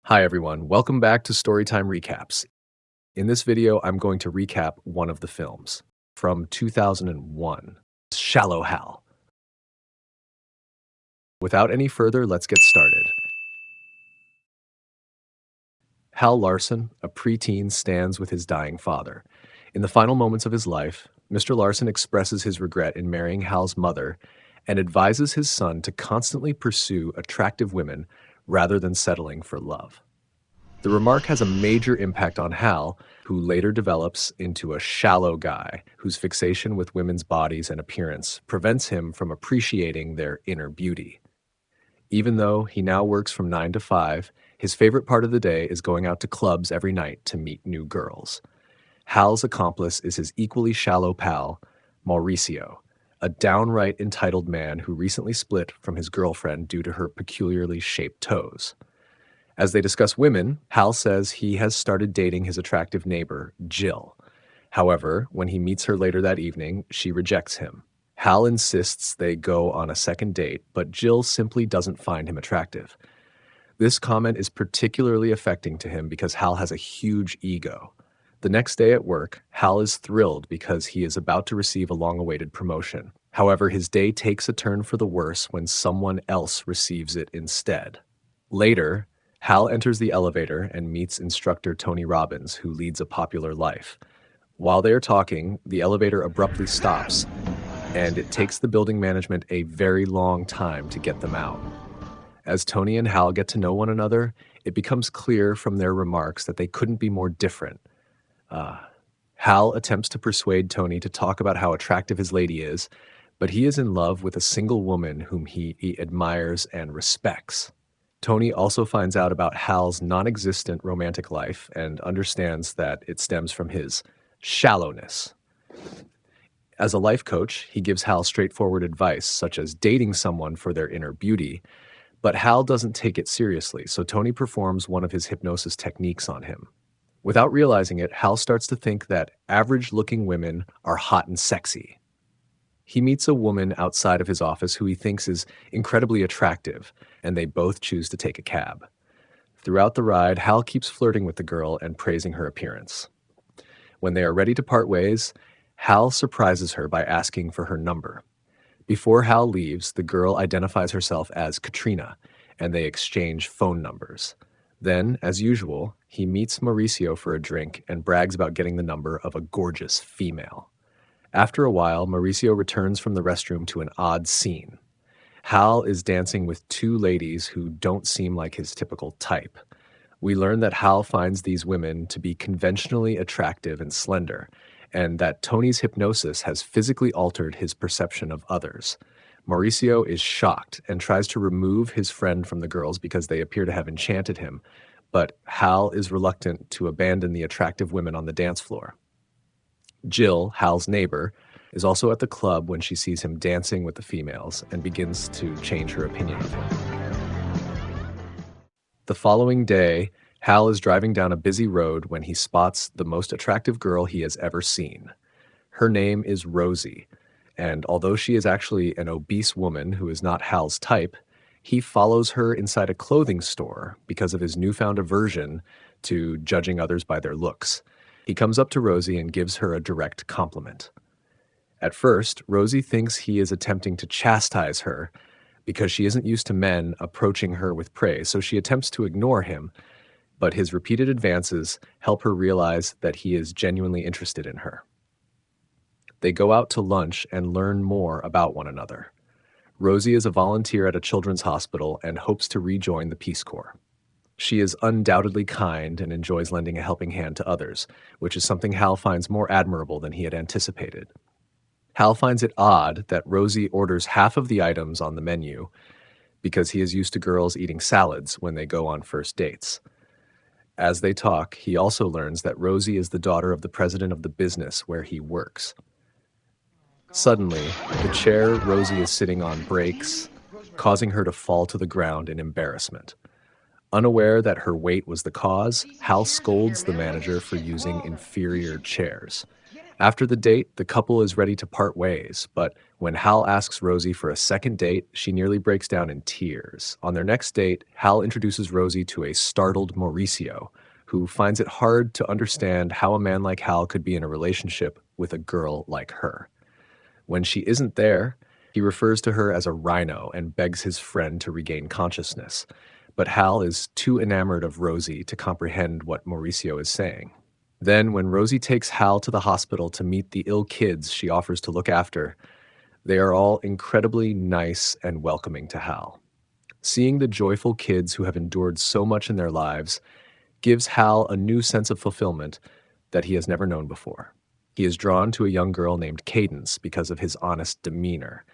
Hi everyone, welcome back to Storytime Recaps. In this video, I'm going to recap one of the films from 2001, Shallow Hal. Without any further, let's get started. Hal Larson, a preteen, stands with his dying father. In the final moments of his life, Mr. Larson expresses his regret in marrying Hal's mother and advises his son to constantly pursue attractive women rather than settling for love. The remark has a major impact on Hal, who later develops into a shallow guy whose fixation with women's bodies and appearance prevents him from appreciating their inner beauty. Even though he now works from 9 to 5, his favorite part of the day is going out to clubs every night to meet new girls. Hal's accomplice is his equally shallow pal, Mauricio, a downright entitled man who recently split from his girlfriend due to her peculiarly shaped toes. As they discuss women, Hal says he has started dating his attractive neighbor, Jill. However, when he meets her later that evening, she rejects him. Hal insists they go on a second date, but Jill simply doesn't find him attractive. This comment is particularly affecting to him because Hal has a huge ego. The next day at work, Hal is thrilled because he is about to receive a long-awaited promotion. However, his day takes a turn for the worse when someone else receives it instead. Later, Hal enters the elevator and meets instructor Tony Robbins, who leads a popular life. While they are talking, the elevator abruptly stops, and it takes the building management a very long time to get them out. As Tony and Hal get to know one another, it becomes clear from their remarks that they couldn't be more different. Hal attempts to persuade Tony to talk about how attractive his lady is, but he is in love with a single woman whom he admires and respects. Tony also finds out about Hal's non-existent romantic life and understands that it stems from his shallowness. As a life coach, he gives Hal straightforward advice, such as dating someone for their inner beauty, but Hal doesn't take it seriously, so Tony performs one of his hypnosis techniques on him. Without realizing it, Hal starts to think that average-looking women are hot and sexy. He meets a woman outside of his office who he thinks is incredibly attractive, and they both choose to take a cab. Throughout the ride, Hal keeps flirting with the girl and praising her appearance. When they are ready to part ways, Hal surprises her by asking for her number. Before Hal leaves, the girl identifies herself as Katrina, and they exchange phone numbers. Then, as usual, he meets Mauricio for a drink and brags about getting the number of a gorgeous female. After a while, Mauricio returns from the restroom to an odd scene. Hal is dancing with two ladies who don't seem like his typical type. We learn that Hal finds these women to be conventionally attractive and slender, and that Tony's hypnosis has physically altered his perception of others. Mauricio is shocked and tries to remove his friend from the girls because they appear to have enchanted him, but Hal is reluctant to abandon the attractive women on the dance floor. Jill, Hal's neighbor, is also at the club when she sees him dancing with the females and begins to change her opinion of him. The following day, Hal is driving down a busy road when he spots the most attractive girl he has ever seen. Her name is Rosie, and although she is actually an obese woman who is not Hal's type, he follows her inside a clothing store because of his newfound aversion to judging others by their looks. He comes up to Rosie and gives her a direct compliment. At first, Rosie thinks he is attempting to chastise her because she isn't used to men approaching her with praise, so she attempts to ignore him, but his repeated advances help her realize that he is genuinely interested in her. They go out to lunch and learn more about one another. Rosie is a volunteer at a children's hospital and hopes to rejoin the Peace Corps. She is undoubtedly kind and enjoys lending a helping hand to others, which is something Hal finds more admirable than he had anticipated. Hal finds it odd that Rosie orders half of the items on the menu because he is used to girls eating salads when they go on first dates. As they talk, he also learns that Rosie is the daughter of the president of the business where he works. Suddenly, the chair Rosie is sitting on breaks, causing her to fall to the ground in embarrassment. Unaware that her weight was the cause, Hal scolds the manager for using inferior chairs. After the date, the couple is ready to part ways, but when Hal asks Rosie for a second date, she nearly breaks down in tears. On their next date, Hal introduces Rosie to a startled Mauricio, who finds it hard to understand how a man like Hal could be in a relationship with a girl like her. When she isn't there, he refers to her as a rhino and begs his friend to regain consciousness. But Hal is too enamored of Rosie to comprehend what Mauricio is saying. Then, when Rosie takes Hal to the hospital to meet the ill kids she offers to look after, they are all incredibly nice and welcoming to Hal. Seeing the joyful kids who have endured so much in their lives gives Hal a new sense of fulfillment that he has never known before. He is drawn to a young girl named Cadence because of his honest demeanor.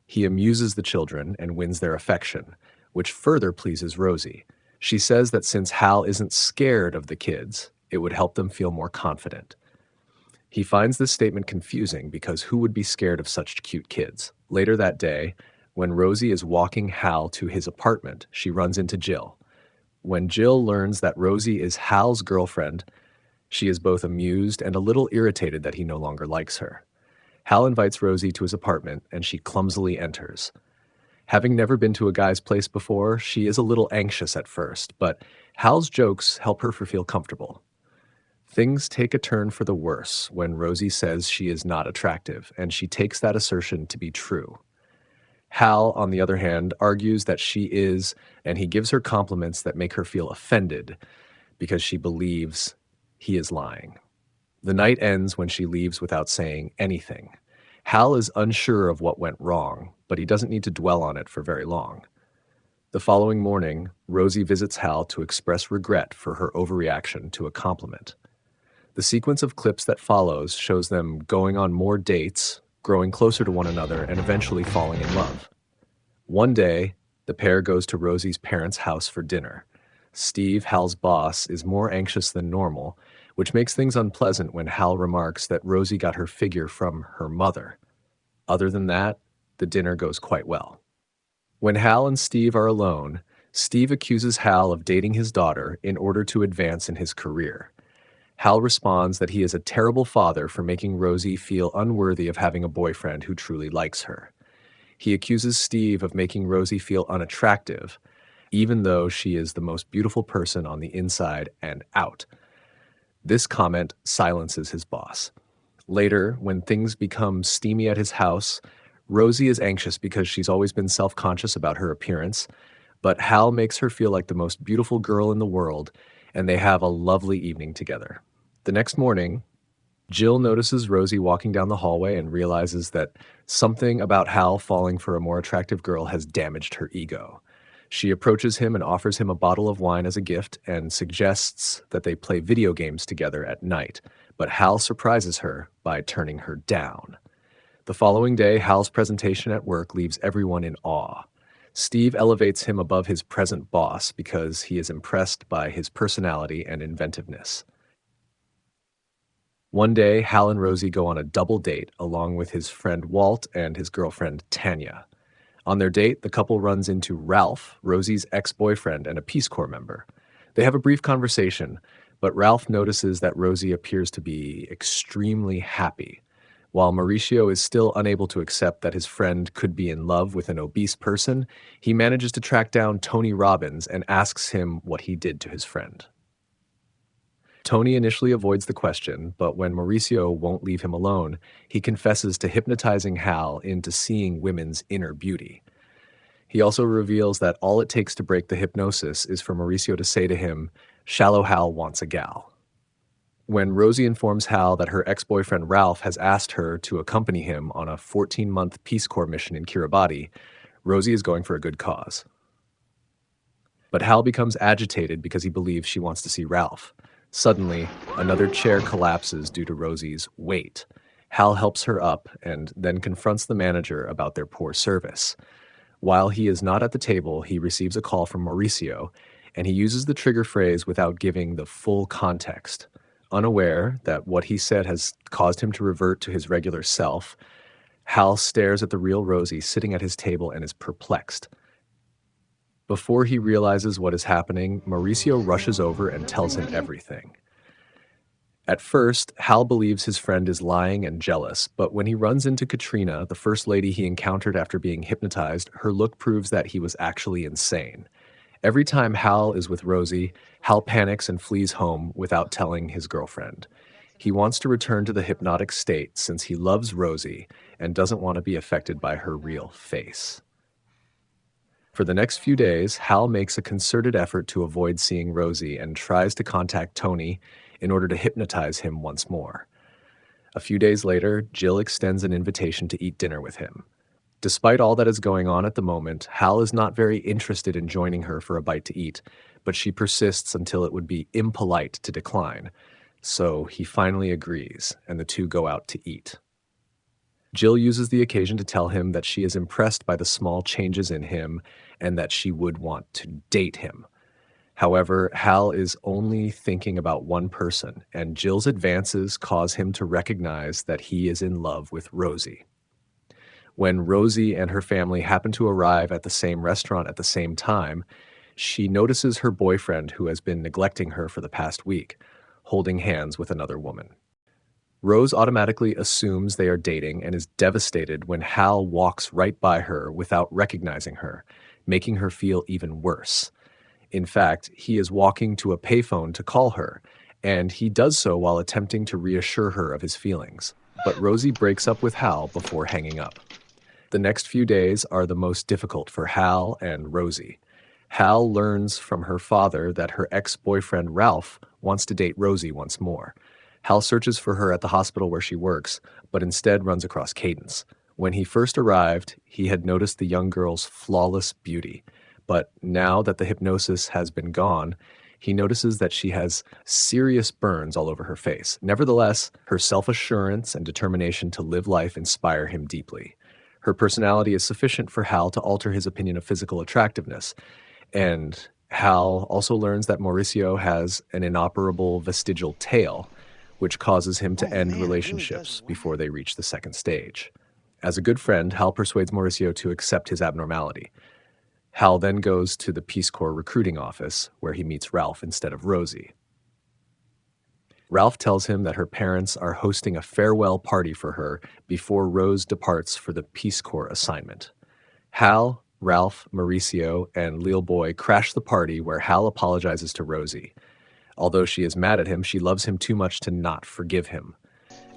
He amuses the children and wins their affection, which further pleases Rosie. She says that since Hal isn't scared of the kids, it would help them feel more confident. He finds this statement confusing because who would be scared of such cute kids? Later that day, when Rosie is walking Hal to his apartment, she runs into Jill. When Jill learns that Rosie is Hal's girlfriend, she is both amused and a little irritated that he no longer likes her. Hal invites Rosie to his apartment, and she clumsily enters. Having never been to a guy's place before, she is a little anxious at first, but Hal's jokes help her feel comfortable. Things take a turn for the worse when Rosie says she is not attractive, and she takes that assertion to be true. Hal, on the other hand, argues that she is, and he gives her compliments that make her feel offended because she believes he is lying. The night ends when she leaves without saying anything. Hal is unsure of what went wrong, but he doesn't need to dwell on it for very long. The following morning, Rosie visits Hal to express regret for her overreaction to a compliment. The sequence of clips that follows shows them going on more dates, growing closer to one another, and eventually falling in love. One day, the pair goes to Rosie's parents' house for dinner. Steve, Hal's boss, is more anxious than normal, which makes things unpleasant when Hal remarks that Rosie got her figure from her mother. Other than that, the dinner goes quite well. When Hal and Steve are alone, Steve accuses Hal of dating his daughter in order to advance in his career. Hal responds that he is a terrible father for making Rosie feel unworthy of having a boyfriend who truly likes her. He accuses Steve of making Rosie feel unattractive, even though she is the most beautiful person on the inside and out. This comment silences his boss. Later, when things become steamy at his house, Rosie is anxious because she's always been self-conscious about her appearance, but Hal makes her feel like the most beautiful girl in the world, and they have a lovely evening together. The next morning, Jill notices Rosie walking down the hallway and realizes that something about Hal falling for a more attractive girl has damaged her ego. She approaches him and offers him a bottle of wine as a gift and suggests that they play video games together at night, but Hal surprises her by turning her down. The following day, Hal's presentation at work leaves everyone in awe. Steve elevates him above his present boss because he is impressed by his personality and inventiveness. One day, Hal and Rosie go on a double date along with his friend Walt and his girlfriend Tanya. On their date, the couple runs into Ralph, Rosie's ex-boyfriend and a Peace Corps member. They have a brief conversation, but Ralph notices that Rosie appears to be extremely happy. While Mauricio is still unable to accept that his friend could be in love with an obese person, he manages to track down Tony Robbins and asks him what he did to his friend. Tony initially avoids the question, but when Mauricio won't leave him alone, he confesses to hypnotizing Hal into seeing women's inner beauty. He also reveals that all it takes to break the hypnosis is for Mauricio to say to him, "Shallow Hal wants a gal." When Rosie informs Hal that her ex-boyfriend Ralph has asked her to accompany him on a 14-month Peace Corps mission in Kiribati, Rosie is going for a good cause. But Hal becomes agitated because he believes she wants to see Ralph. Suddenly, another chair collapses due to Rosie's weight. Hal helps her up and then confronts the manager about their poor service. While he is not at the table, he receives a call from Mauricio, and he uses the trigger phrase without giving the full context. Unaware that what he said has caused him to revert to his regular self, Hal stares at the real Rosie sitting at his table and is perplexed. Before he realizes what is happening, Mauricio rushes over and tells him everything. At first, Hal believes his friend is lying and jealous, but when he runs into Katrina, the first lady he encountered after being hypnotized, her look proves that he was actually insane. Every time Hal is with Rosie, Hal panics and flees home without telling his girlfriend. He wants to return to the hypnotic state since he loves Rosie and doesn't want to be affected by her real face. For the next few days, Hal makes a concerted effort to avoid seeing Rosie and tries to contact Tony in order to hypnotize him once more. A few days later, Jill extends an invitation to eat dinner with him. Despite all that is going on at the moment, Hal is not very interested in joining her for a bite to eat, but she persists until it would be impolite to decline. So he finally agrees, and the two go out to eat. Jill uses the occasion to tell him that she is impressed by the small changes in him and that she would want to date him. However, Hal is only thinking about one person, and Jill's advances cause him to recognize that he is in love with Rosie. When Rosie and her family happen to arrive at the same restaurant at the same time, she notices her boyfriend, who has been neglecting her for the past week, holding hands with another woman. Rose automatically assumes they are dating and is devastated when Hal walks right by her without recognizing her, making her feel even worse. In fact, he is walking to a payphone to call her, and he does so while attempting to reassure her of his feelings. But Rosie breaks up with Hal before hanging up. The next few days are the most difficult for Hal and Rosie. Hal learns from her father that her ex-boyfriend Ralph wants to date Rosie once more. Hal searches for her at the hospital where she works, but instead runs across Cadence. When he first arrived, he had noticed the young girl's flawless beauty, but now that the hypnosis has been gone, he notices that she has serious burns all over her face. Nevertheless, her self-assurance and determination to live life inspire him deeply. Her personality is sufficient for Hal to alter his opinion of physical attractiveness, and Hal also learns that Mauricio has an inoperable vestigial tail, which causes him to end relationships before they reach the second stage. As a good friend, Hal persuades Mauricio to accept his abnormality. Hal then goes to the Peace Corps recruiting office, where he meets Ralph instead of Rosie. Ralph tells him that her parents are hosting a farewell party for her before Rose departs for the Peace Corps assignment. Hal, Ralph, Mauricio, and Lil Boy crash the party where Hal apologizes to Rosie. Although she is mad at him, she loves him too much to not forgive him.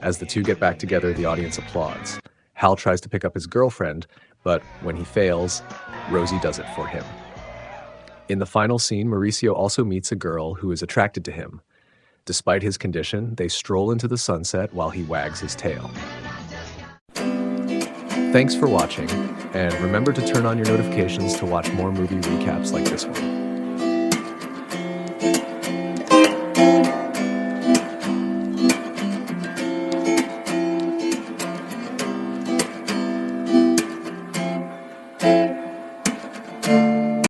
As the two get back together, the audience applauds. Hal tries to pick up his girlfriend, but when he fails, Rosie does it for him. In the final scene, Mauricio also meets a girl who is attracted to him. Despite his condition, they stroll into the sunset while he wags his tail. Thanks for watching, and remember to turn on your notifications to watch more movie recaps like this one.